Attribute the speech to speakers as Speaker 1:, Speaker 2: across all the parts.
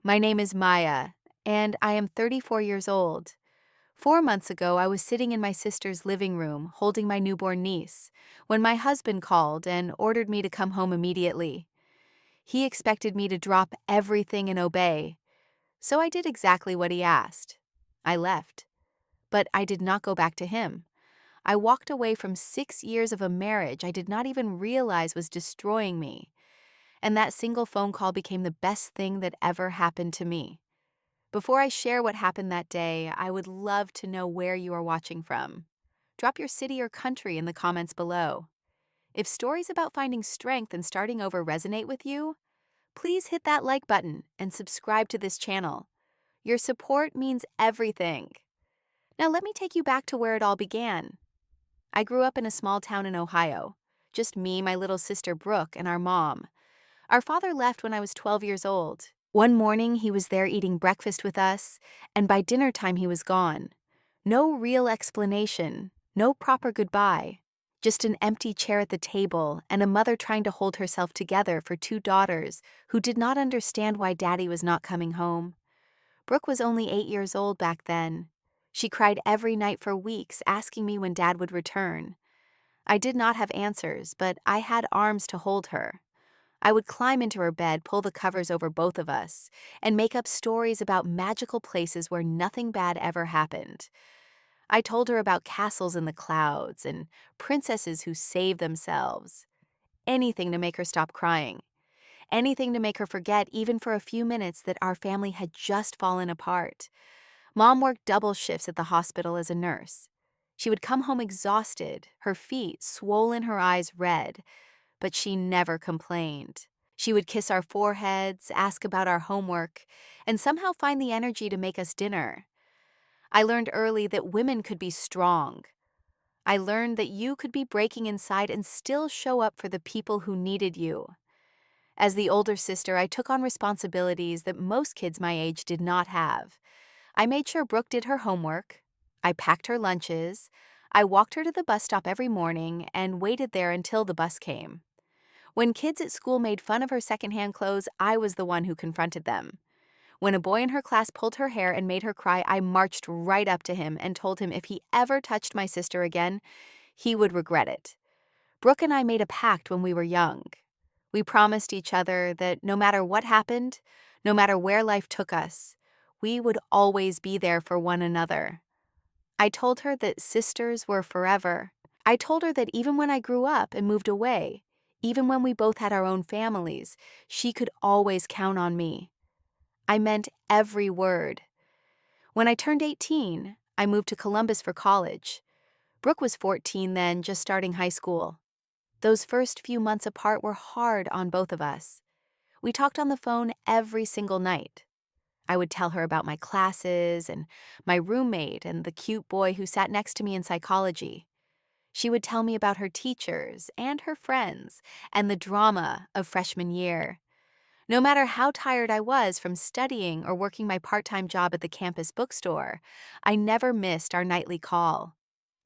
Speaker 1: My name is Maya, and I am 34 years old. 4 months ago, I was sitting in my sister's living room holding my newborn niece when my husband called and ordered me to come home immediately. He expected me to drop everything and obey, so I did exactly what he asked. I left, but I did not go back to him. I walked away from 6 years of a marriage I did not even realize was destroying me, and that single phone call became the best thing that ever happened to me. Before I share what happened that day, I would love to know where you are watching from. Drop your city or country in the comments below. If stories about finding strength and starting over resonate with you, please hit that like button and subscribe to this channel. Your support means everything. Now let me take you back to where it all began. I grew up in a small town in Ohio. Just me, my little sister Brooke, and our mom. Our father left when I was 12 years old. One morning, he was there eating breakfast with us, and by dinner time, he was gone. No real explanation, no proper goodbye. Just an empty chair at the table and a mother trying to hold herself together for two daughters who did not understand why Daddy was not coming home. Brooke was only 8 years old back then. She cried every night for weeks, asking me when Dad would return. I did not have answers, but I had arms to hold her. I would climb into her bed, pull the covers over both of us, and make up stories about magical places where nothing bad ever happened. I told her about castles in the clouds and princesses who saved themselves. Anything to make her stop crying. Anything to make her forget, even for a few minutes, that our family had just fallen apart. Mom worked double shifts at the hospital as a nurse. She would come home exhausted, her feet swollen, her eyes red, but she never complained. She would kiss our foreheads, ask about our homework, and somehow find the energy to make us dinner. I learned early that women could be strong. I learned that you could be breaking inside and still show up for the people who needed you. As the older sister, I took on responsibilities that most kids my age did not have. I made sure Brooke did her homework. I packed her lunches. I walked her to the bus stop every morning and waited there until the bus came. When kids at school made fun of her secondhand clothes, I was the one who confronted them. When a boy in her class pulled her hair and made her cry, I marched right up to him and told him if he ever touched my sister again, he would regret it. Brooke and I made a pact when we were young. We promised each other that no matter what happened, no matter where life took us, we would always be there for one another. I told her that sisters were forever. I told her that even when I grew up and moved away, even when we both had our own families, she could always count on me. I meant every word. When I turned 18, I moved to Columbus for college. Brooke was 14 then, just starting high school. Those first few months apart were hard on both of us. We talked on the phone every single night. I would tell her about my classes and my roommate and the cute boy who sat next to me in psychology. She would tell me about her teachers and her friends and the drama of freshman year. No matter how tired I was from studying or working my part-time job at the campus bookstore, I never missed our nightly call.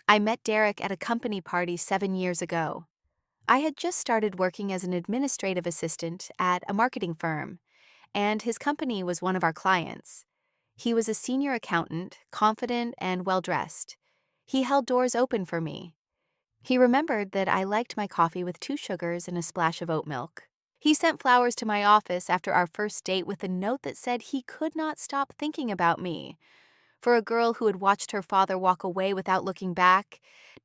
Speaker 1: I met Derek at a company party 7 years ago. I had just started working as an administrative assistant at a marketing firm, and his company was one of our clients. He was a senior accountant, confident and well-dressed. He held doors open for me. He remembered that I liked my coffee with 2 sugars and a splash of oat milk. He sent flowers to my office after our first date with a note that said he could not stop thinking about me. For a girl who had watched her father walk away without looking back,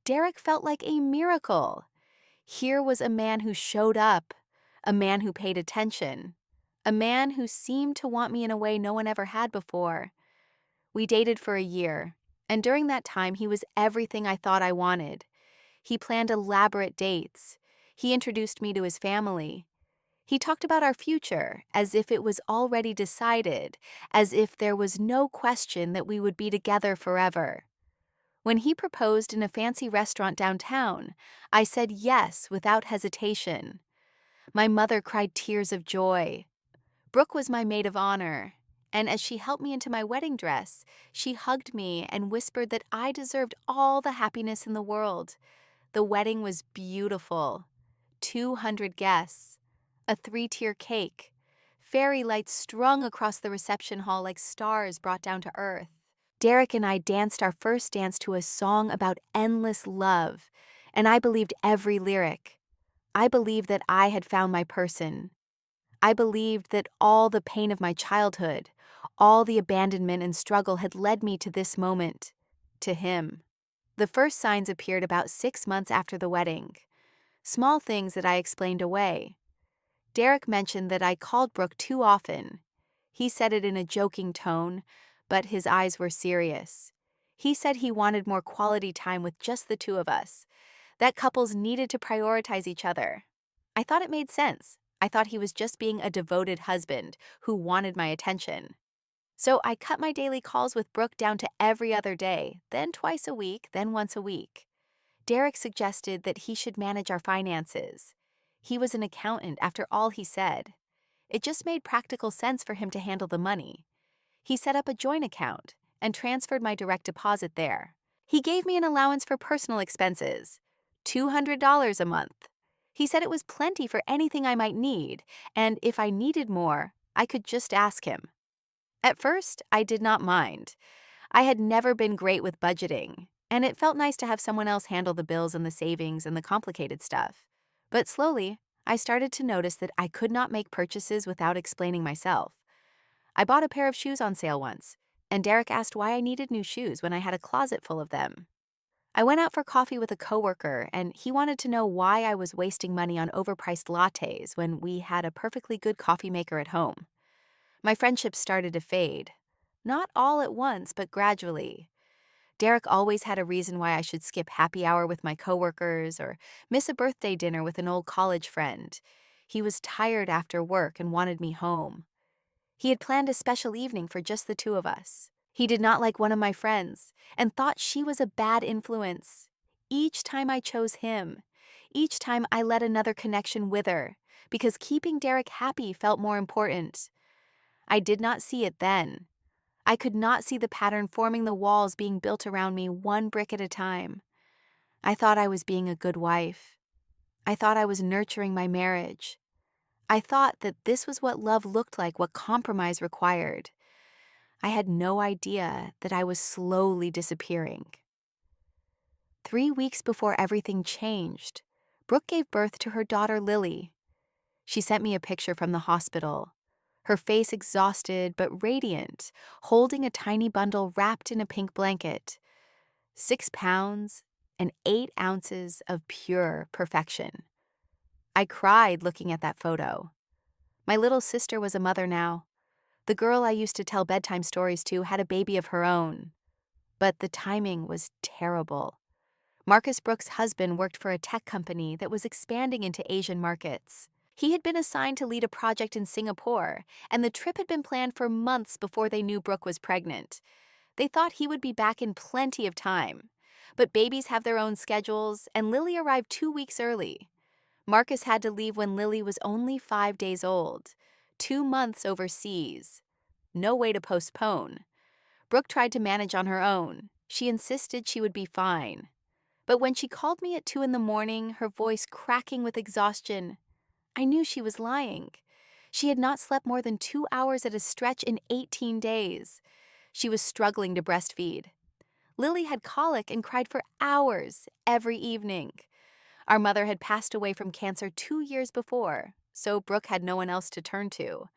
Speaker 1: Derek felt like a miracle. Here was a man who showed up, a man who paid attention, a man who seemed to want me in a way no one ever had before. We dated for a year, and during that time he was everything I thought I wanted. He planned elaborate dates. He introduced me to his family. He talked about our future as if it was already decided, as if there was no question that we would be together forever. When he proposed in a fancy restaurant downtown, I said yes without hesitation. My mother cried tears of joy. Brooke was my maid of honor, and as she helped me into my wedding dress, she hugged me and whispered that I deserved all the happiness in the world. The wedding was beautiful. 200 guests, a 3-tier cake, fairy lights strung across the reception hall like stars brought down to earth. Derek and I danced our first dance to a song about endless love, and I believed every lyric. I believed that I had found my person. I believed that all the pain of my childhood, all the abandonment and struggle had led me to this moment, to him. The first signs appeared about 6 months after the wedding. Small things that I explained away. Derek mentioned that I called Brooke too often. He said it in a joking tone, but his eyes were serious. He said he wanted more quality time with just the two of us, that couples needed to prioritize each other. I thought it made sense. I thought he was just being a devoted husband who wanted my attention. So I cut my daily calls with Brooke down to every other day, then twice a week, then once a week. Derek suggested that he should manage our finances. He was an accountant after all he said. It just made practical sense for him to handle the money. He set up a joint account and transferred my direct deposit there. He gave me an allowance for personal expenses, $200 a month. He said it was plenty for anything I might need, and if I needed more, I could just ask him. At first, I did not mind. I had never been great with budgeting, and it felt nice to have someone else handle the bills and the savings and the complicated stuff. But slowly, I started to notice that I could not make purchases without explaining myself. I bought a pair of shoes on sale once, and Derek asked why I needed new shoes when I had a closet full of them. I went out for coffee with a coworker, and he wanted to know why I was wasting money on overpriced lattes when we had a perfectly good coffee maker at home. My friendship started to fade. Not all at once, but gradually. Derek always had a reason why I should skip happy hour with my coworkers or miss a birthday dinner with an old college friend. He was tired after work and wanted me home. He had planned a special evening for just the two of us. He did not like one of my friends and thought she was a bad influence. Each time I chose him, each time I let another connection wither, because keeping Derek happy felt more important. I did not see it then. I could not see the pattern forming the walls being built around me one brick at a time. I thought I was being a good wife. I thought I was nurturing my marriage. I thought that this was what love looked like, what compromise required. I had no idea that I was slowly disappearing. 3 weeks before everything changed, Brooke gave birth to her daughter Lily. She sent me a picture from the hospital, her face exhausted but radiant, holding a tiny bundle wrapped in a pink blanket. 6 pounds and 8 ounces of pure perfection. I cried looking at that photo. My little sister was a mother now. The girl I used to tell bedtime stories to had a baby of her own. But the timing was terrible. Marcus Brooks' husband worked for a tech company that was expanding into Asian markets. He had been assigned to lead a project in Singapore, and the trip had been planned for months before they knew Brooke was pregnant. They thought he would be back in plenty of time. But babies have their own schedules, and Lily arrived 2 weeks early. Marcus had to leave when Lily was only 5 days old, 2 months overseas. No way to postpone. Brooke tried to manage on her own. She insisted she would be fine. But when she called me at 2 in the morning, her voice cracking with exhaustion, I knew she was lying. She had not slept more than 2 hours at a stretch in 18 days. She was struggling to breastfeed. Lily had colic and cried for hours every evening. Our mother had passed away from cancer 2 years before, so Brooke had no one else to turn to.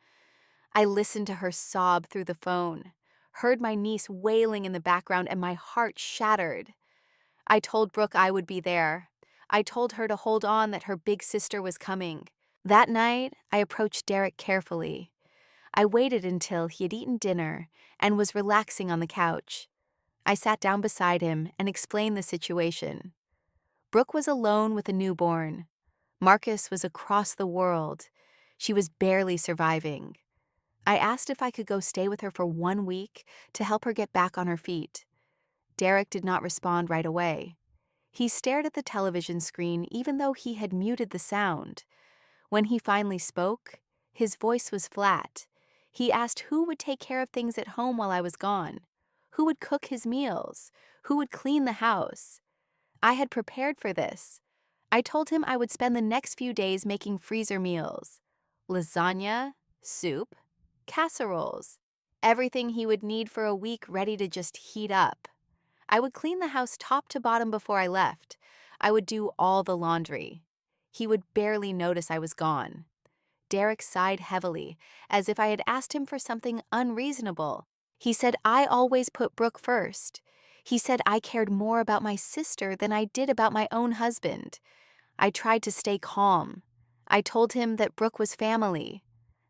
Speaker 1: I listened to her sob through the phone, heard my niece wailing in the background, and my heart shattered. I told Brooke I would be there. I told her to hold on, that her big sister was coming. That night, I approached Derek carefully. I waited until he had eaten dinner and was relaxing on the couch. I sat down beside him and explained the situation. Brooke was alone with a newborn. Marcus was across the world. She was barely surviving. I asked if I could go stay with her for 1 week to help her get back on her feet. Derek did not respond right away. He stared at the television screen even though he had muted the sound. When he finally spoke, his voice was flat. He asked who would take care of things at home while I was gone. Who would cook his meals? Who would clean the house? I had prepared for this. I told him I would spend the next few days making freezer meals. Lasagna, soup, casseroles, everything he would need for a week ready to just heat up. I would clean the house top to bottom before I left. I would do all the laundry. He would barely notice I was gone. Derek sighed heavily, as if I had asked him for something unreasonable. He said I always put Brooke first. He said I cared more about my sister than I did about my own husband. I tried to stay calm. I told him that Brooke was family,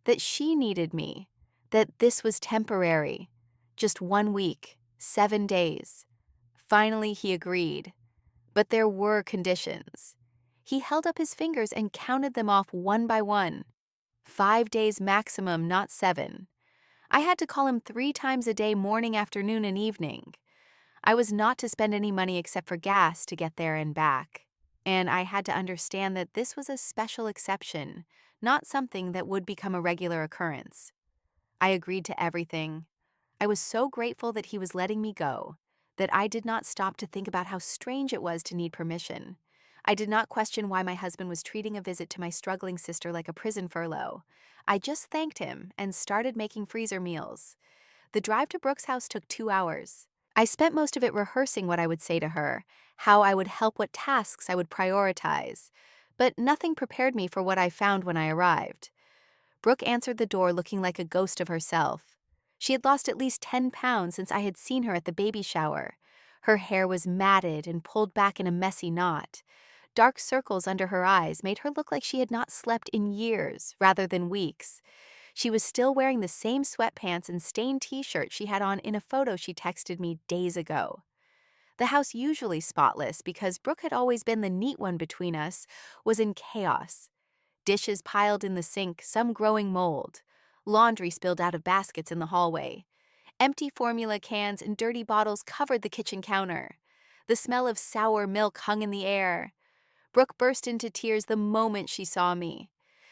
Speaker 1: that she needed me, that this was temporary. Just 1 week, 7 days. Finally, he agreed. But there were conditions. He held up his fingers and counted them off one by one. 5 days maximum, not 7. I had to call him 3 times a day, morning, afternoon, and evening. I was not to spend any money except for gas to get there and back. And I had to understand that this was a special exception, not something that would become a regular occurrence. I agreed to everything. I was so grateful that he was letting me go, that I did not stop to think about how strange it was to need permission. I did not question why my husband was treating a visit to my struggling sister like a prison furlough. I just thanked him and started making freezer meals. The drive to Brooke's house took 2 hours. I spent most of it rehearsing what I would say to her, how I would help, what tasks I would prioritize. But nothing prepared me for what I found when I arrived. Brooke answered the door looking like a ghost of herself. She had lost at least 10 pounds since I had seen her at the baby shower. Her hair was matted and pulled back in a messy knot. Dark circles under her eyes made her look like she had not slept in years rather than weeks. She was still wearing the same sweatpants and stained t-shirt she had on in a photo she texted me days ago. The house, usually spotless because Brooke had always been the neat one between us, was in chaos. Dishes piled in the sink, some growing mold. Laundry spilled out of baskets in the hallway. Empty formula cans and dirty bottles covered the kitchen counter. The smell of sour milk hung in the air. Brooke burst into tears the moment she saw me.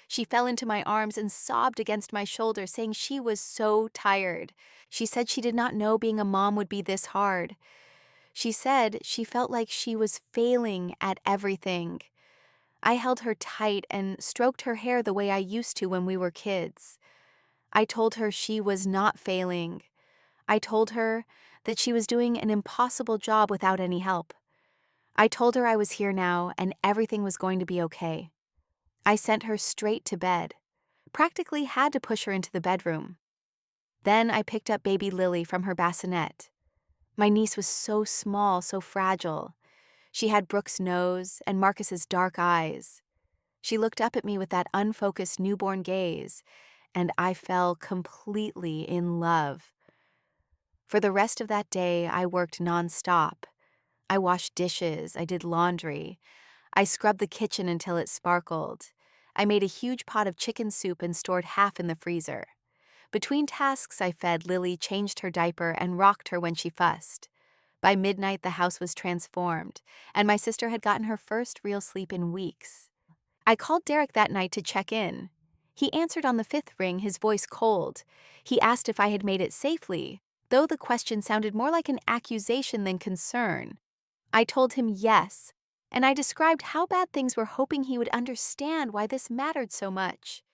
Speaker 1: She fell into my arms and sobbed against my shoulder, saying she was so tired. She said she did not know being a mom would be this hard. She said she felt like she was failing at everything. I held her tight and stroked her hair the way I used to when we were kids. I told her she was not failing. I told her that she was doing an impossible job without any help. I told her I was here now and everything was going to be okay. I sent her straight to bed. Practically had to push her into the bedroom. Then I picked up baby Lily from her bassinet. My niece was so small, so fragile. She had Brooke's nose and Marcus's dark eyes. She looked up at me with that unfocused newborn gaze, and I fell completely in love. For the rest of that day, I worked nonstop. I washed dishes, I did laundry. I scrubbed the kitchen until it sparkled. I made a huge pot of chicken soup and stored half in the freezer. Between tasks, I fed Lily, changed her diaper, and rocked her when she fussed. By midnight, the house was transformed, and my sister had gotten her first real sleep in weeks. I called Derek that night to check in. He answered on the 5th ring, his voice cold. He asked if I had made it safely, though the question sounded more like an accusation than concern. I told him yes, and I described how bad things were, hoping he would understand why this mattered so much.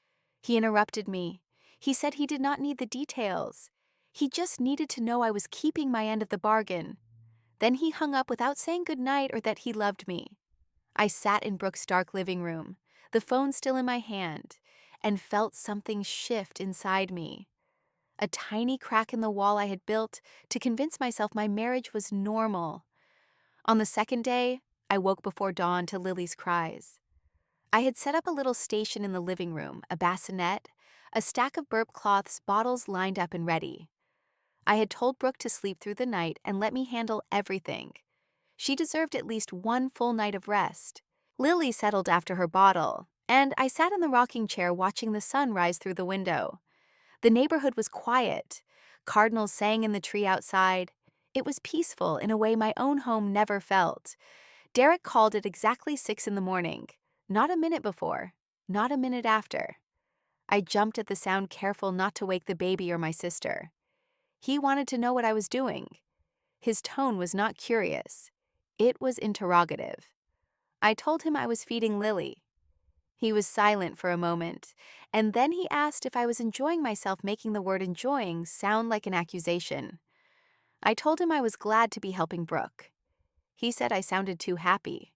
Speaker 1: He interrupted me. He said he did not need the details. He just needed to know I was keeping my end of the bargain. Then he hung up without saying goodnight or that he loved me. I sat in Brooke's dark living room, the phone still in my hand, and felt something shift inside me. A tiny crack in the wall I had built to convince myself my marriage was normal. On the 2nd day, I woke before dawn to Lily's cries. I had set up a little station in the living room, a bassinet, a stack of burp cloths, bottles lined up and ready. I had told Brooke to sleep through the night and let me handle everything. She deserved at least one full night of rest. Lily settled after her bottle, and I sat in the rocking chair watching the sun rise through the window. The neighborhood was quiet. Cardinals sang in the tree outside. It was peaceful in a way my own home never felt. Derek called at exactly 6 in the morning. Not a minute before, not a minute after. I jumped at the sound, careful not to wake the baby or my sister. He wanted to know what I was doing. His tone was not curious. It was interrogative. I told him I was feeding Lily. He was silent for a moment, and then he asked if I was enjoying myself, making the word enjoying sound like an accusation. I told him I was glad to be helping Brooke. He said I sounded too happy.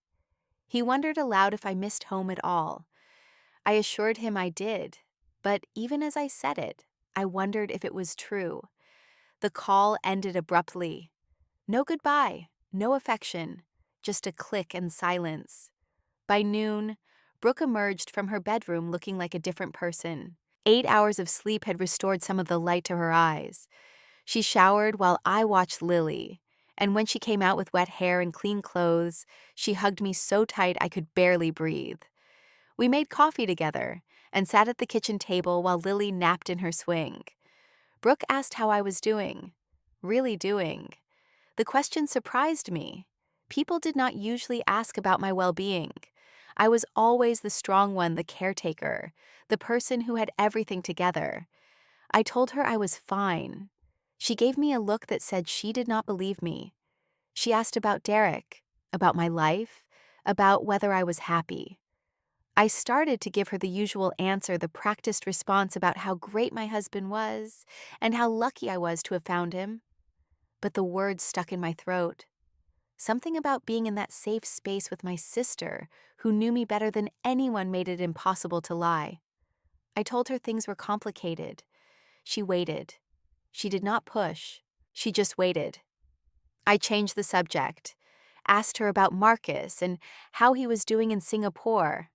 Speaker 1: He wondered aloud if I missed home at all. I assured him I did, but even as I said it, I wondered if it was true. The call ended abruptly. No goodbye, no affection, just a click and silence. By noon, Brooke emerged from her bedroom looking like a different person. 8 hours of sleep had restored some of the light to her eyes. She showered while I watched Lily, and when she came out with wet hair and clean clothes, she hugged me so tight I could barely breathe. We made coffee together and sat at the kitchen table while Lily napped in her swing. Brooke asked how I was doing. Really doing. The question surprised me. People did not usually ask about my well-being. I was always the strong one, the caretaker, the person who had everything together. I told her I was fine. She gave me a look that said she did not believe me. She asked about Derek, about my life, about whether I was happy. I started to give her the usual answer, the practiced response about how great my husband was and how lucky I was to have found him. But the words stuck in my throat. Something about being in that safe space with my sister, who knew me better than anyone, made it impossible to lie. I told her things were complicated. She waited. She did not push. She just waited. I changed the subject, asked her about Marcus and how he was doing in Singapore,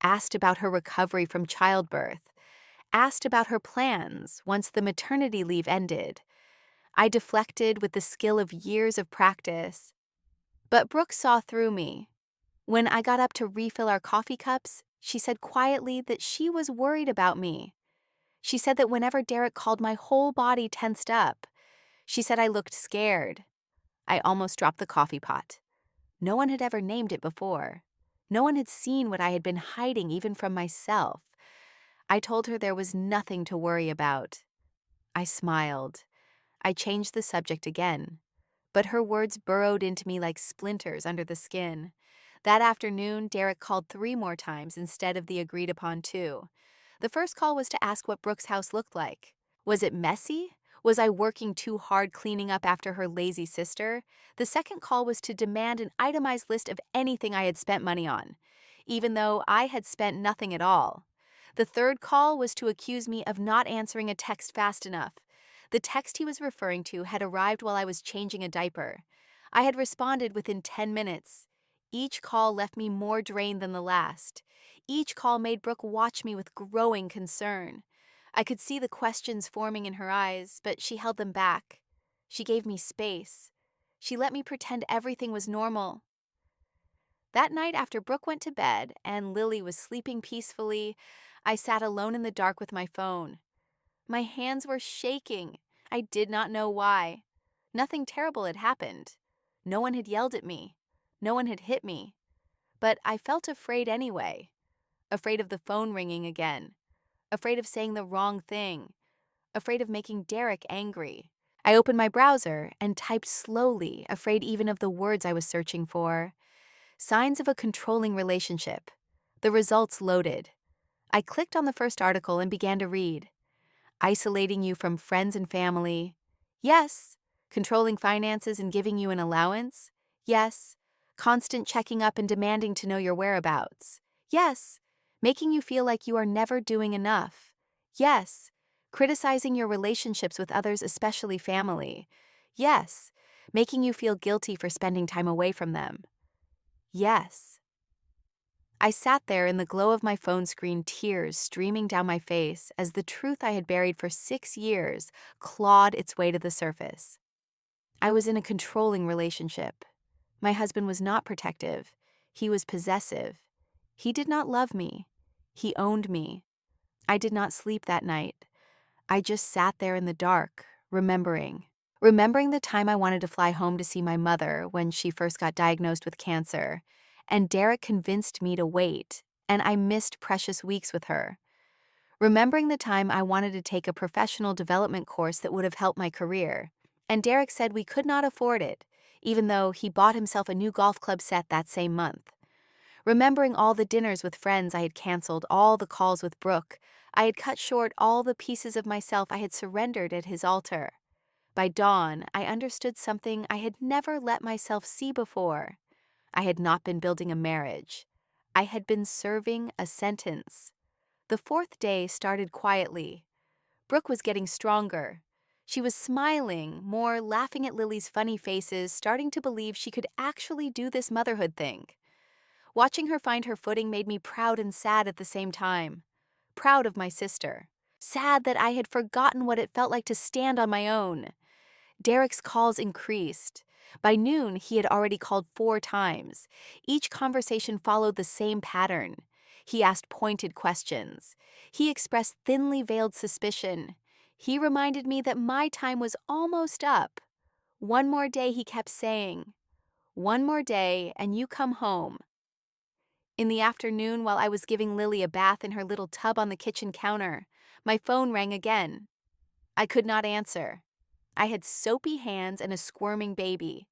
Speaker 1: asked about her recovery from childbirth, asked about her plans once the maternity leave ended. I deflected with the skill of years of practice. But Brooke saw through me. When I got up to refill our coffee cups, she said quietly that she was worried about me. She said that whenever Derek called, my whole body tensed up. She said I looked scared. I almost dropped the coffee pot. No one had ever named it before. No one had seen what I had been hiding even from myself. I told her there was nothing to worry about. I smiled. I changed the subject again. But her words burrowed into me like splinters under the skin. That afternoon, Derek called 3 more times instead of the agreed-upon 2. The first call was to ask what Brooke's house looked like. Was it messy? Was I working too hard cleaning up after her lazy sister? The second call was to demand an itemized list of anything I had spent money on, even though I had spent nothing at all. The third call was to accuse me of not answering a text fast enough. The text he was referring to had arrived while I was changing a diaper. I had responded within 10 minutes. Each call left me more drained than the last. Each call made Brooke watch me with growing concern. I could see the questions forming in her eyes, but she held them back. She gave me space. She let me pretend everything was normal. That night, after Brooke went to bed and Lily was sleeping peacefully, I sat alone in the dark with my phone. My hands were shaking. I did not know why. Nothing terrible had happened. No one had yelled at me. No one had hit me. But I felt afraid anyway. Afraid of the phone ringing again. Afraid of saying the wrong thing. Afraid of making Derek angry. I opened my browser and typed slowly, afraid even of the words I was searching for. Signs of a controlling relationship. The results loaded. I clicked on the first article and began to read. Isolating you from friends and family. Yes. Controlling finances and giving you an allowance. Yes. Constant checking up and demanding to know your whereabouts. Yes. Making you feel like you are never doing enough. Yes. Criticizing your relationships with others, especially family. Yes. Making you feel guilty for spending time away from them. Yes. I sat there in the glow of my phone screen, tears streaming down my face as the truth I had buried for 6 years clawed its way to the surface. I was in a controlling relationship. My husband was not protective. He was possessive. He did not love me. He owned me. I did not sleep that night. I just sat there in the dark, remembering. Remembering the time I wanted to fly home to see my mother when she first got diagnosed with cancer, and Derek convinced me to wait, and I missed precious weeks with her. Remembering the time I wanted to take a professional development course that would have helped my career, and Derek said we could not afford it, even though he bought himself a new golf club set that same month. Remembering all the dinners with friends I had canceled, all the calls with Brooke, I had cut short all the pieces of myself I had surrendered at his altar. By dawn, I understood something I had never let myself see before. I had not been building a marriage. I had been serving a sentence. The fourth day started quietly. Brooke was getting stronger. She was smiling, more laughing at Lily's funny faces, starting to believe she could actually do this motherhood thing. Watching her find her footing made me proud and sad at the same time. Proud of my sister. Sad that I had forgotten what it felt like to stand on my own. Derek's calls increased. By noon, he had already called 4 times. Each conversation followed the same pattern. He asked pointed questions. He expressed thinly veiled suspicion. He reminded me that my time was almost up. One more day, he kept saying. One more day, and you come home. In the afternoon, while I was giving Lily a bath in her little tub on the kitchen counter, my phone rang again. I could not answer. I had soapy hands and a squirming baby.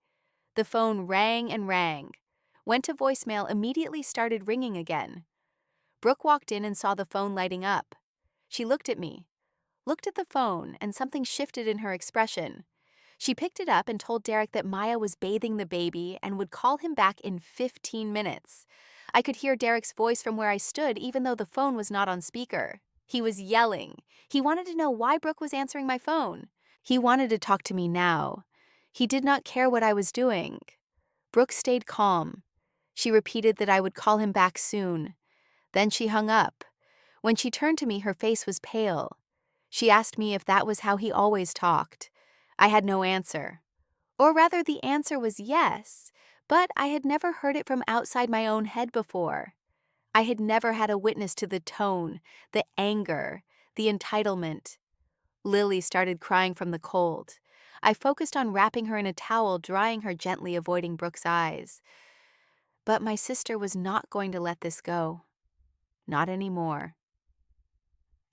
Speaker 1: The phone rang and rang. Went to voicemail, immediately started ringing again. Brooke walked in and saw the phone lighting up. She looked at me, looked at the phone, and something shifted in her expression. She picked it up and told Derek that Maya was bathing the baby and would call him back in 15 minutes. I could hear Derek's voice from where I stood, even though the phone was not on speaker. He was yelling. He wanted to know why Brooke was answering my phone. He wanted to talk to me now. He did not care what I was doing. Brooke stayed calm. She repeated that I would call him back soon. Then she hung up. When she turned to me, her face was pale. She asked me if that was how he always talked. I had no answer. Or rather, the answer was yes, but I had never heard it from outside my own head before. I had never had a witness to the tone, the anger, the entitlement. Lily started crying from the cold. I focused on wrapping her in a towel, drying her gently, avoiding Brooke's eyes. But my sister was not going to let this go. Not anymore.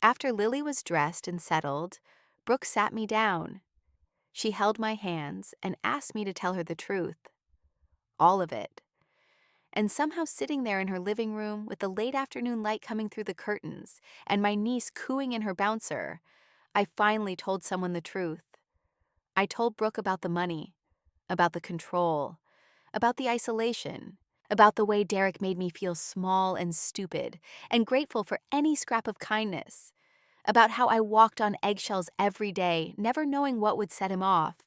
Speaker 1: After Lily was dressed and settled, Brooke sat me down. She held my hands and asked me to tell her the truth. All of it. And somehow sitting there in her living room with the late afternoon light coming through the curtains and my niece cooing in her bouncer, I finally told someone the truth. I told Brooke about the money, about the control, about the isolation, about the way Derek made me feel small and stupid and grateful for any scrap of kindness, about how I walked on eggshells every day, never knowing what would set him off,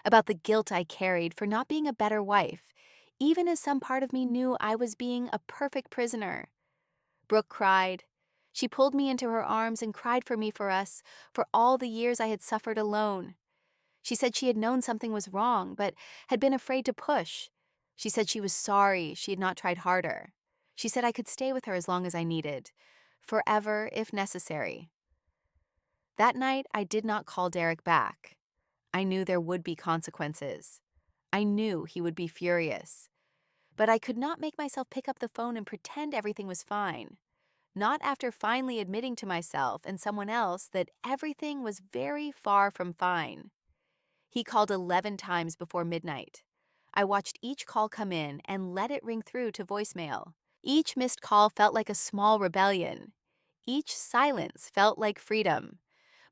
Speaker 1: about the guilt I carried for not being a better wife, even as some part of me knew I was being a perfect prisoner. Brooke cried. She pulled me into her arms and cried for me, for us, for all the years I had suffered alone. She said she had known something was wrong, but had been afraid to push. She said she was sorry she had not tried harder. She said I could stay with her as long as I needed, forever if necessary. That night, I did not call Derek back. I knew there would be consequences. I knew he would be furious. But I could not make myself pick up the phone and pretend everything was fine. Not after finally admitting to myself and someone else that everything was very far from fine. He called 11 times before midnight. I watched each call come in and let it ring through to voicemail. Each missed call felt like a small rebellion. Each silence felt like freedom.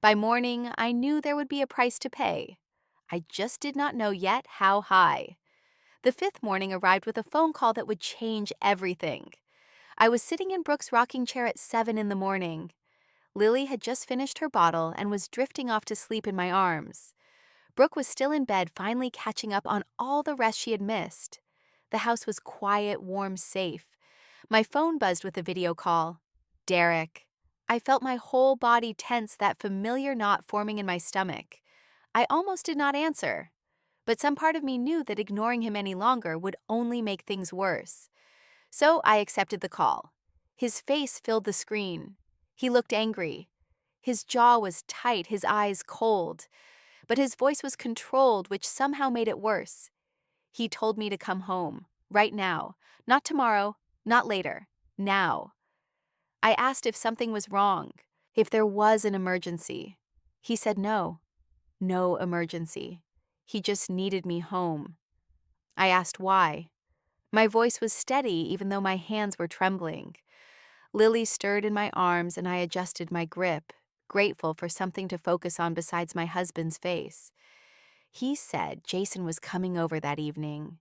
Speaker 1: By morning, I knew there would be a price to pay. I just did not know yet how high. The fifth morning arrived with a phone call that would change everything. I was sitting in Brooke's rocking chair at 7 in the morning. Lily had just finished her bottle and was drifting off to sleep in my arms. Brooke was still in bed, finally catching up on all the rest she had missed. The house was quiet, warm, safe. My phone buzzed with a video call. Derek. I felt my whole body tense, that familiar knot forming in my stomach. I almost did not answer. But some part of me knew that ignoring him any longer would only make things worse. So I accepted the call. His face filled the screen. He looked angry. His jaw was tight, his eyes cold. But his voice was controlled, which somehow made it worse. He told me to come home, right now. Not tomorrow, not later. Now. I asked if something was wrong, if there was an emergency. He said no. No emergency. He just needed me home. I asked why. My voice was steady even though my hands were trembling. Lily stirred in my arms and I adjusted my grip, grateful for something to focus on besides my husband's face. He said Jason was coming over that evening.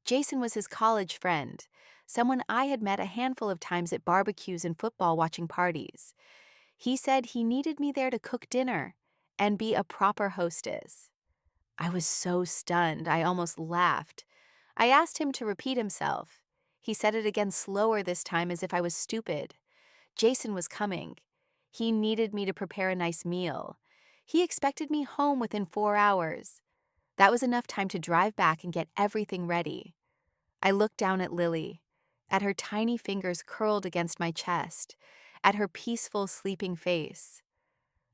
Speaker 1: Jason was his college friend, someone I had met a handful of times at barbecues and football watching parties. He said he needed me there to cook dinner and be a proper hostess. I was so stunned, I almost laughed. I asked him to repeat himself. He said it again slower this time as if I was stupid. Jason was coming. He needed me to prepare a nice meal. He expected me home within 4 hours. That was enough time to drive back and get everything ready. I looked down at Lily, at her tiny fingers curled against my chest, at her peaceful, sleeping face.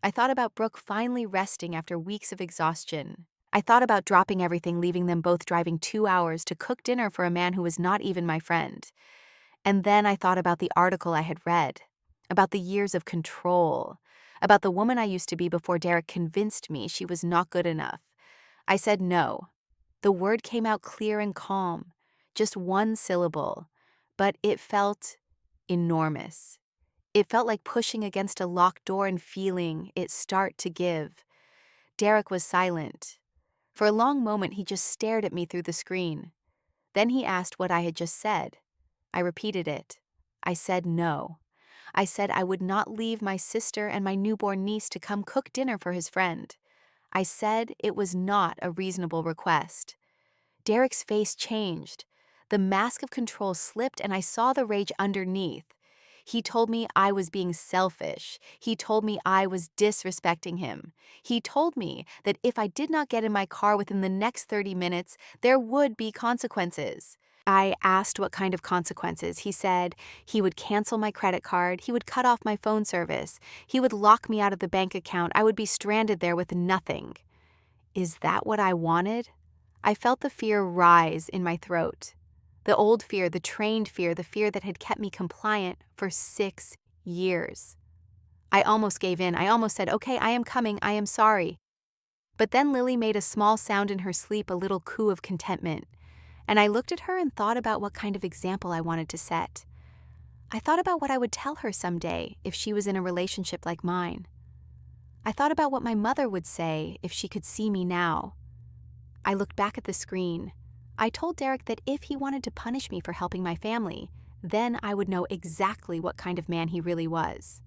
Speaker 1: I thought about Brooke finally resting after weeks of exhaustion. I thought about dropping everything, leaving them both driving 2 hours to cook dinner for a man who was not even my friend. And then I thought about the article I had read, about the years of control, about the woman I used to be before Derek convinced me she was not good enough. I said no. The word came out clear and calm, just one syllable, but it felt enormous. It felt like pushing against a locked door and feeling it start to give. Derek was silent. For a long moment, he just stared at me through the screen. Then he asked what I had just said. I repeated it. I said no. I said I would not leave my sister and my newborn niece to come cook dinner for his friend. I said it was not a reasonable request. Derek's face changed. The mask of control slipped and I saw the rage underneath. He told me I was being selfish. He told me I was disrespecting him. He told me that if I did not get in my car within the next 30 minutes, there would be consequences. I asked what kind of consequences. He said he would cancel my credit card, he would cut off my phone service, he would lock me out of the bank account, I would be stranded there with nothing. Is that what I wanted? I felt the fear rise in my throat. The old fear, the trained fear, the fear that had kept me compliant for 6 years. I almost gave in. I almost said, okay, I am coming, I am sorry. But then Lily made a small sound in her sleep, a little coo of contentment. And I looked at her and thought about what kind of example I wanted to set. I thought about what I would tell her someday if she was in a relationship like mine. I thought about what my mother would say if she could see me now. I looked back at the screen. I told Derek that if he wanted to punish me for helping my family, then I would know exactly what kind of man he really was.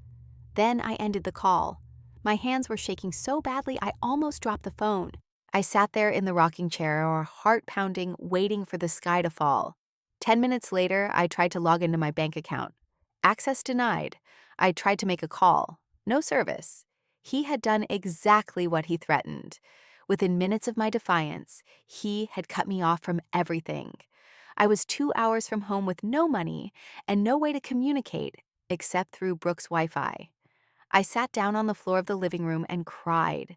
Speaker 1: Then I ended the call. My hands were shaking so badly I almost dropped the phone. I sat there in the rocking chair, or heart pounding, waiting for the sky to fall. 10 minutes later, I tried to log into my bank account. Access denied. I tried to make a call. No service. He had done exactly what he threatened. Within minutes of my defiance, he had cut me off from everything. I was 2 hours from home with no money and no way to communicate except through Brooke's Wi-Fi. I sat down on the floor of the living room and cried,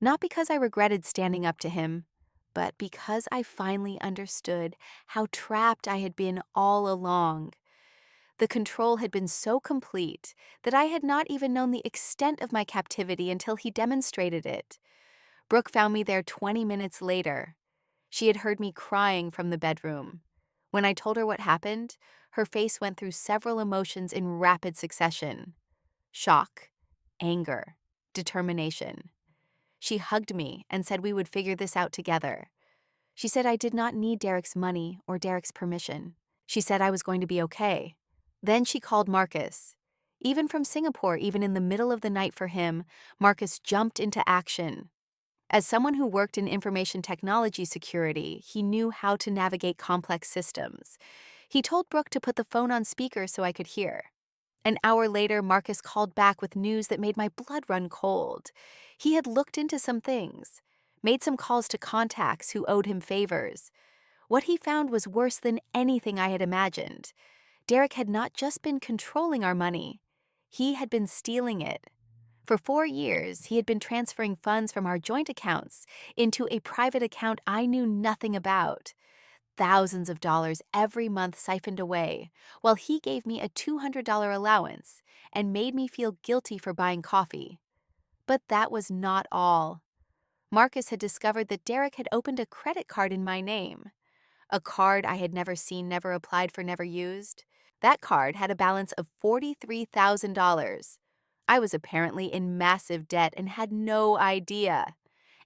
Speaker 1: not because I regretted standing up to him, but because I finally understood how trapped I had been all along. The control had been so complete that I had not even known the extent of my captivity until he demonstrated it. Brooke found me there 20 minutes later. She had heard me crying from the bedroom. When I told her what happened, her face went through several emotions in rapid succession: shock, anger, determination. She hugged me and said we would figure this out together. She said I did not need Derek's money or Derek's permission. She said I was going to be okay. Then she called Marcus. Even from Singapore, even in the middle of the night for him, Marcus jumped into action. As someone who worked in information technology security, he knew how to navigate complex systems. He told Brooke to put the phone on speaker so I could hear. An hour later, Marcus called back with news that made my blood run cold. He had looked into some things, made some calls to contacts who owed him favors. What he found was worse than anything I had imagined. Derek had not just been controlling our money, he had been stealing it. For 4 years, he had been transferring funds from our joint accounts into a private account I knew nothing about. Thousands of dollars every month siphoned away, while he gave me a $200 allowance and made me feel guilty for buying coffee. But that was not all. Marcus had discovered that Derek had opened a credit card in my name. A card I had never seen, never applied for, never used. That card had a balance of $43,000. I was apparently in massive debt and had no idea.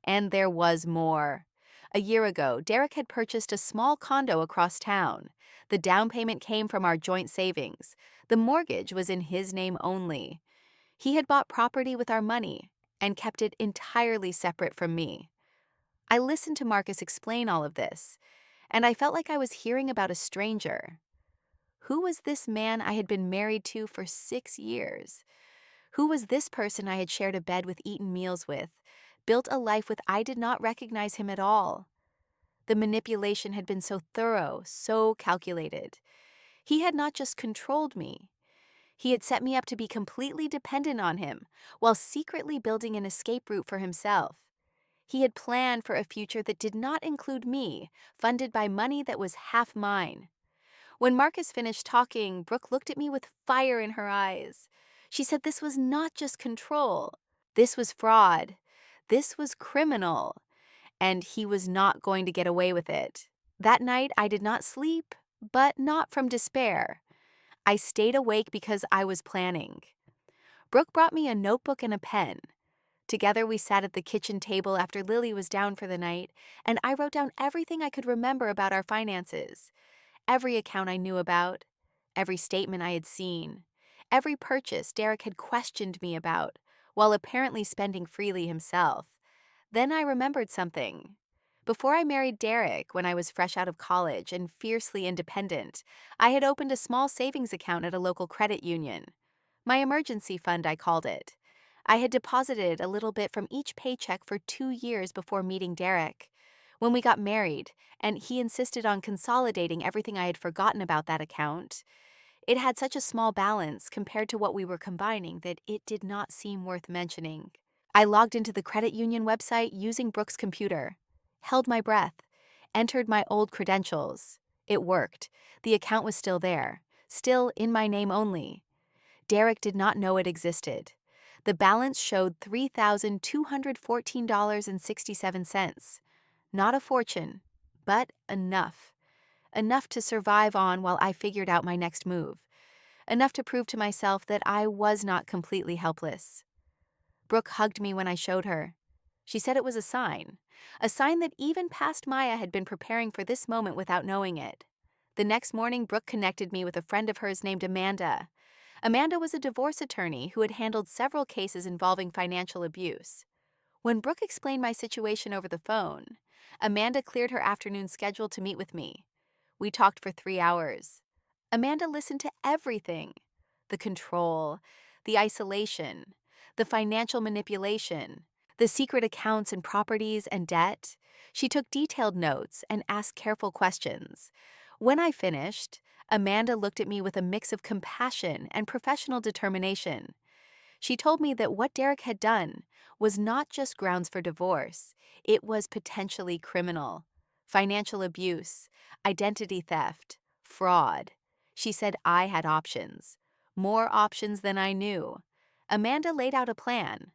Speaker 1: And there was more. A year ago, Derek had purchased a small condo across town. The down payment came from our joint savings. The mortgage was in his name only. He had bought property with our money and kept it entirely separate from me. I listened to Marcus explain all of this, and I felt like I was hearing about a stranger. Who was this man I had been married to for 6 years? Who was this person I had shared a bed with, eaten meals with, built a life with? I did not recognize him at all. The manipulation had been so thorough, so calculated. He had not just controlled me, he had set me up to be completely dependent on him, while secretly building an escape route for himself. He had planned for a future that did not include me, funded by money that was half mine. When Marcus finished talking, Brooke looked at me with fire in her eyes. She said this was not just control. This was fraud. This was criminal. And he was not going to get away with it. That night, I did not sleep, but not from despair. I stayed awake because I was planning. Brooke brought me a notebook and a pen. Together, we sat at the kitchen table after Lily was down for the night, and I wrote down everything I could remember about our finances. Every account I knew about, every statement I had seen, every purchase Derek had questioned me about, while apparently spending freely himself. Then I remembered something. Before I married Derek, when I was fresh out of college and fiercely independent, I had opened a small savings account at a local credit union. My emergency fund, I called it. I had deposited a little bit from each paycheck for 2 years before meeting Derek. When we got married, and he insisted on consolidating everything I had forgotten about that account, it had such a small balance compared to what we were combining that it did not seem worth mentioning. I logged into the credit union website using Brooke's computer, held my breath, entered my old credentials. It worked. The account was still there, still in my name only. Derek did not know it existed. The balance showed $3,214.67. Not a fortune, but enough. Enough to survive on while I figured out my next move. Enough to prove to myself that I was not completely helpless. Brooke hugged me when I showed her. She said it was a sign that even past Maya had been preparing for this moment without knowing it. The next morning, Brooke connected me with a friend of hers named Amanda. Amanda was a divorce attorney who had handled several cases involving financial abuse. When Brooke explained my situation over the phone, Amanda cleared her afternoon schedule to meet with me. We talked for 3 hours. Amanda listened to everything: the control, the isolation, the financial manipulation, the secret accounts and properties and debt. She took detailed notes and asked careful questions. When I finished, Amanda looked at me with a mix of compassion and professional determination. She told me that what Derek had done was not just grounds for divorce, it was potentially criminal. Financial abuse, identity theft, fraud. She said I had options. More options than I knew. Amanda laid out a plan.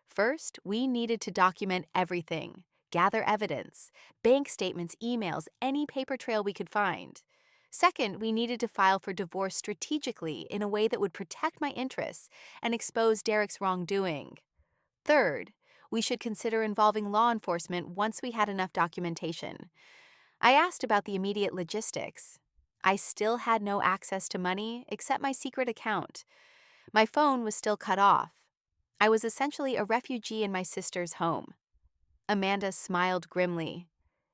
Speaker 1: First, we needed to document everything, gather evidence, bank statements, emails, any paper trail we could find. Second, we needed to file for divorce strategically in a way that would protect my interests and expose Derek's wrongdoing. Third, we should consider involving law enforcement once we had enough documentation. I asked about the immediate logistics. I still had no access to money except my secret account. My phone was still cut off. I was essentially a refugee in my sister's home. Amanda smiled grimly.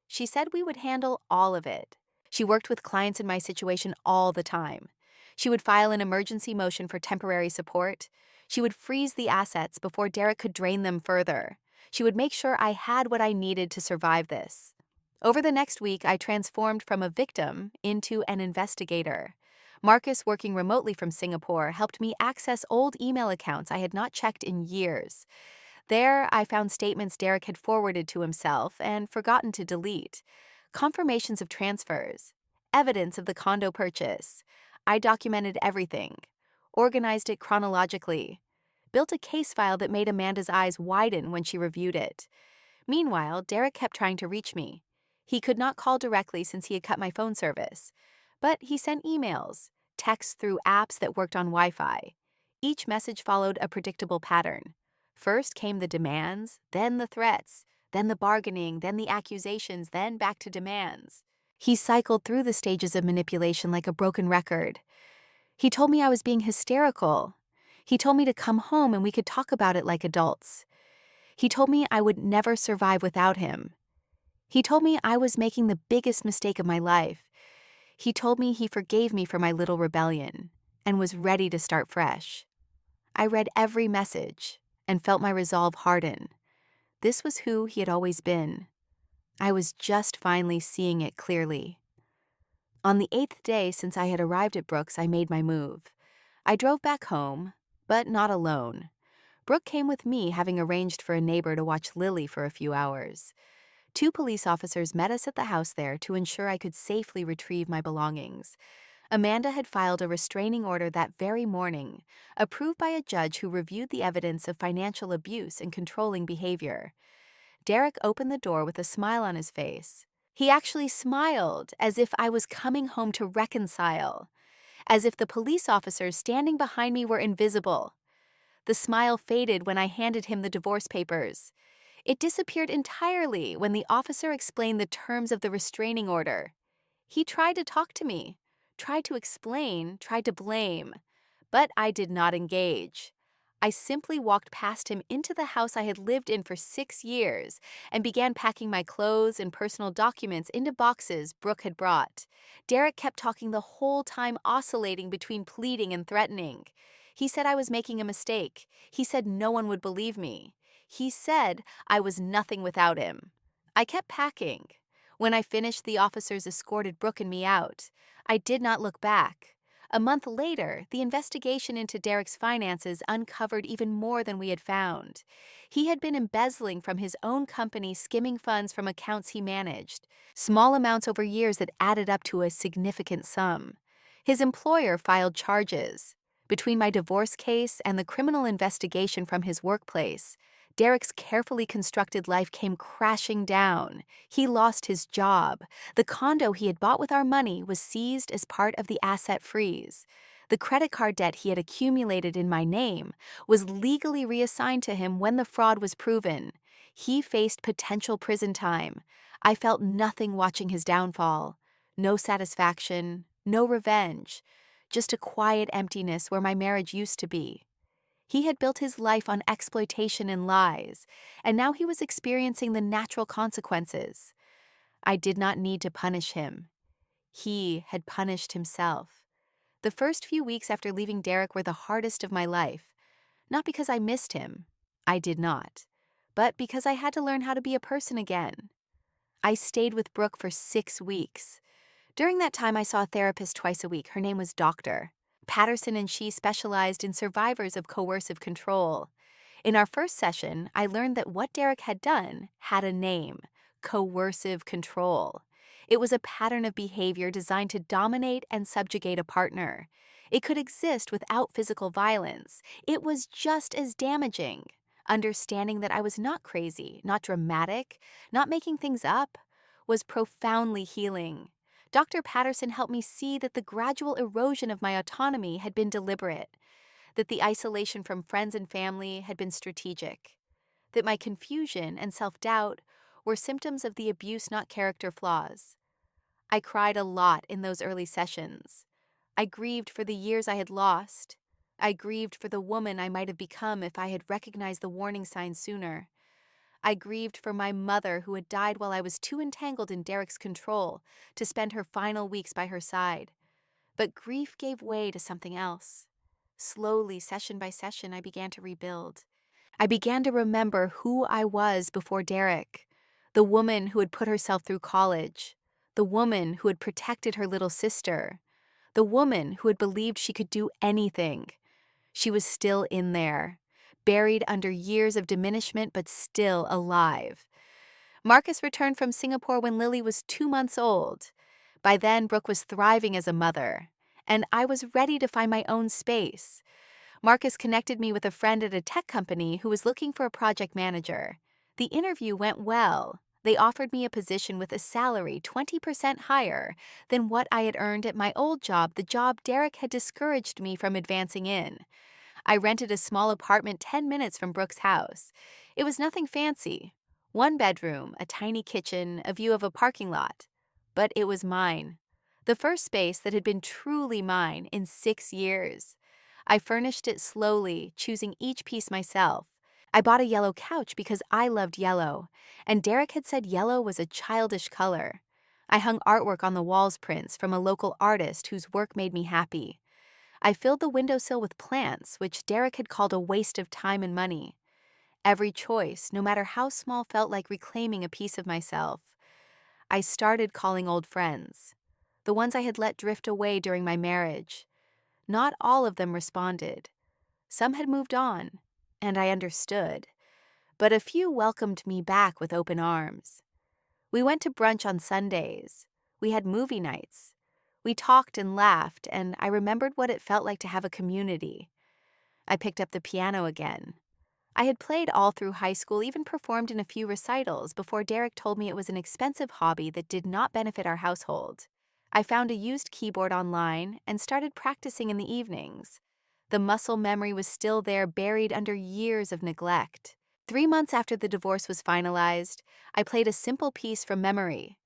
Speaker 1: She said we would handle all of it. She worked with clients in my situation all the time. She would file an emergency motion for temporary support. She would freeze the assets before Derek could drain them further. She would make sure I had what I needed to survive this. Over the next week, I transformed from a victim into an investigator. Marcus, working remotely from Singapore, helped me access old email accounts I had not checked in years. There, I found statements Derek had forwarded to himself and forgotten to delete, confirmations of transfers, evidence of the condo purchase. I documented everything, organized it chronologically, built a case file that made Amanda's eyes widen when she reviewed it. Meanwhile, Derek kept trying to reach me. He could not call directly since he had cut my phone service, but he sent emails, texts through apps that worked on Wi-Fi. Each message followed a predictable pattern. First came the demands, then the threats, then the bargaining, then the accusations, then back to demands. He cycled through the stages of manipulation like a broken record. He told me I was being hysterical. He told me to come home and we could talk about it like adults. He told me I would never survive without him. He told me I was making the biggest mistake of my life. He told me he forgave me for my little rebellion and was ready to start fresh. I read every message and felt my resolve harden. This was who he had always been. I was just finally seeing it clearly. On the 8th day since I had arrived at Brooks, I made my move. I drove back home, but not alone. Brooke came with me, having arranged for a neighbor to watch Lily for a few hours. 2 police officers met us at the house there to ensure I could safely retrieve my belongings. Amanda had filed a restraining order that very morning, approved by a judge who reviewed the evidence of financial abuse and controlling behavior. Derek opened the door with a smile on his face. He actually smiled, as if I was coming home to reconcile, as if the police officers standing behind me were invisible. The smile faded when I handed him the divorce papers. It disappeared entirely when the officer explained the terms of the restraining order. He tried to talk to me, tried to explain, tried to blame, but I did not engage. I simply walked past him into the house I had lived in for 6 years and began packing my clothes and personal documents into boxes Brooke had brought. Derek kept talking the whole time, oscillating between pleading and threatening. He said I was making a mistake. He said no one would believe me. He said I was nothing without him. I kept packing. When I finished, the officers escorted Brooke and me out. I did not look back. A month later, the investigation into Derek's finances uncovered even more than we had found. He had been embezzling from his own company, skimming funds from accounts he managed, small amounts over years that added up to a significant sum. His employer filed charges. Between my divorce case and the criminal investigation from his workplace, Derek's carefully constructed life came crashing down. He lost his job. The condo he had bought with our money was seized as part of the asset freeze. The credit card debt he had accumulated in my name was legally reassigned to him when the fraud was proven. He faced potential prison time. I felt nothing watching his downfall. No satisfaction, no revenge. Just a quiet emptiness where my marriage used to be. He had built his life on exploitation and lies, and now he was experiencing the natural consequences. I did not need to punish him. He had punished himself. The first few weeks after leaving Derek were the hardest of my life, not because I missed him. I did not. But because I had to learn how to be a person again. I stayed with Brooke for 6 weeks. During that time, I saw a therapist twice a week. Her name was Dr. Patterson, and she specialized in survivors of coercive control. In our first session, I learned that what Derek had done had a name: coercive control. It was a pattern of behavior designed to dominate and subjugate a partner. It could exist without physical violence. It was just as damaging. Understanding that I was not crazy, not dramatic, not making things up, was profoundly healing. Dr. Patterson helped me see that the gradual erosion of my autonomy had been deliberate, that the isolation from friends and family had been strategic, that my confusion and self-doubt were symptoms of the abuse, not character flaws. I cried a lot in those early sessions. I grieved for the years I had lost. I grieved for the woman I might have become if I had recognized the warning signs sooner. I grieved for my mother, who had died while I was too entangled in Derek's control to spend her final weeks by her side. But grief gave way to something else. Slowly, session by session, I began to rebuild. I began to remember who I was before Derek, the woman who had put herself through college, the woman who had protected her little sister, the woman who had believed she could do anything. She was still in there, buried under years of diminishment, but still alive. Marcus returned from Singapore when Lily was 2 months old. By then, Brooke was thriving as a mother, and I was ready to find my own space. Marcus connected me with a friend at a tech company who was looking for a project manager. The interview went well. They offered me a position with a salary 20% higher than what I had earned at my old job, the job Derek had discouraged me from advancing in. I rented a small apartment 10 minutes from Brooke's house. It was nothing fancy. One bedroom, a tiny kitchen, a view of a parking lot. But it was mine. The first space that had been truly mine in 6 years. I furnished it slowly, choosing each piece myself. I bought a yellow couch because I loved yellow, and Derek had said yellow was a childish color. I hung artwork on the walls prints from a local artist whose work made me happy. I filled the windowsill with plants, which Derek had called a waste of time and money. Every choice, no matter how small, felt like reclaiming a piece of myself. I started calling old friends, the ones I had let drift away during my marriage. Not all of them responded. Some had moved on, and I understood. But a few welcomed me back with open arms. We went to brunch on Sundays. We had movie nights. We talked and laughed, and I remembered what it felt like to have a community. I picked up the piano again. I had played all through high school, even performed in a few recitals before Derek told me it was an expensive hobby that did not benefit our household. I found a used keyboard online and started practicing in the evenings. The muscle memory was still there, buried under years of neglect. 3 months after the divorce was finalized, I played a simple piece from memory,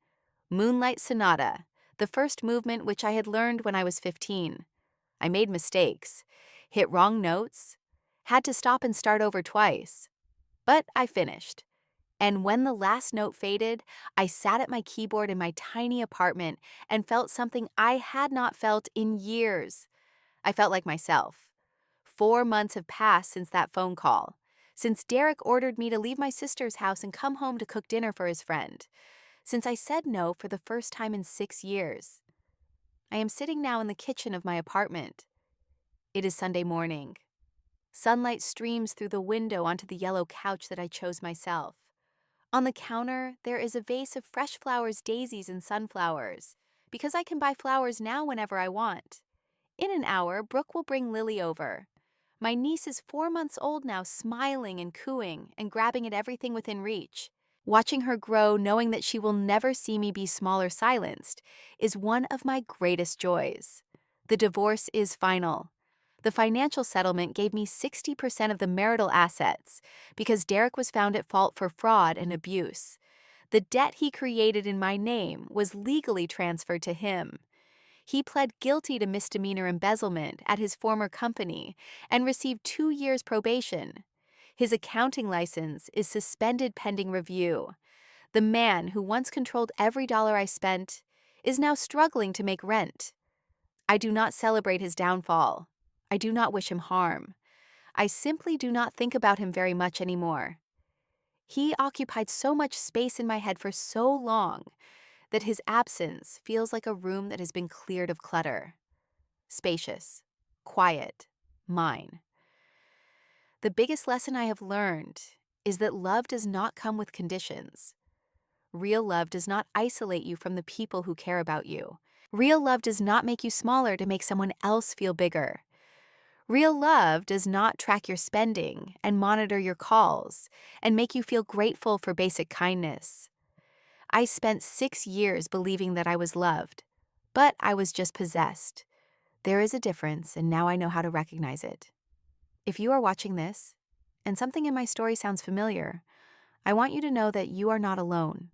Speaker 1: Moonlight Sonata, the first movement which I had learned when I was 15. I made mistakes, hit wrong notes, had to stop and start over twice. But I finished. And when the last note faded, I sat at my keyboard in my tiny apartment and felt something I had not felt in years. I felt like myself. 4 months have passed since that phone call, since Derek ordered me to leave my sister's house and come home to cook dinner for his friend, since I said no for the first time in 6 years. I am sitting now in the kitchen of my apartment. It is Sunday morning. Sunlight streams through the window onto the yellow couch that I chose myself. On the counter, there is a vase of fresh flowers, daisies, and sunflowers, because I can buy flowers now whenever I want. In an hour, Brooke will bring Lily over. My niece is 4 months old now, smiling and cooing and grabbing at everything within reach. Watching her grow, knowing that she will never see me be small or silenced, is one of my greatest joys. The divorce is final. The financial settlement gave me 60% of the marital assets because Derek was found at fault for fraud and abuse. The debt he created in my name was legally transferred to him. He pled guilty to misdemeanor embezzlement at his former company and received 2 years probation. His accounting license is suspended pending review. The man who once controlled every dollar I spent is now struggling to make rent. I do not celebrate his downfall. I do not wish him harm. I simply do not think about him very much anymore. He occupied so much space in my head for so long that his absence feels like a room that has been cleared of clutter. Spacious, quiet, mine. The biggest lesson I have learned is that love does not come with conditions. Real love does not isolate you from the people who care about you. Real love does not make you smaller to make someone else feel bigger. Real love does not track your spending and monitor your calls and make you feel grateful for basic kindness. I spent 6 years believing that I was loved, but I was just possessed. There is a difference, and now I know how to recognize it. If you are watching this, and something in my story sounds familiar, I want you to know that you are not alone.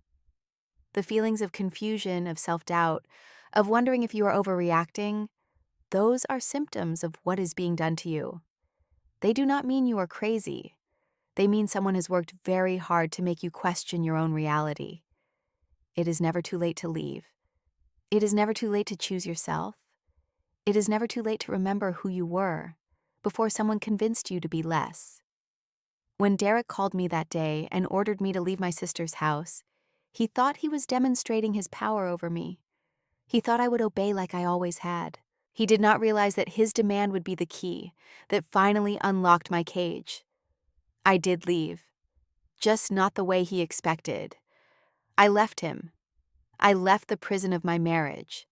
Speaker 1: The feelings of confusion, of self-doubt, of wondering if you are overreacting, those are symptoms of what is being done to you. They do not mean you are crazy. They mean someone has worked very hard to make you question your own reality. It is never too late to leave. It is never too late to choose yourself. It is never too late to remember who you were before someone convinced you to be less. When Derek called me that day and ordered me to leave my sister's house, he thought he was demonstrating his power over me. He thought I would obey like I always had. He did not realize that his demand would be the key that finally unlocked my cage. I did leave, just not the way he expected. I left him. I left the prison of my marriage.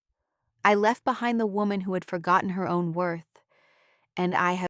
Speaker 1: I left behind the woman who had forgotten her own worth, and I have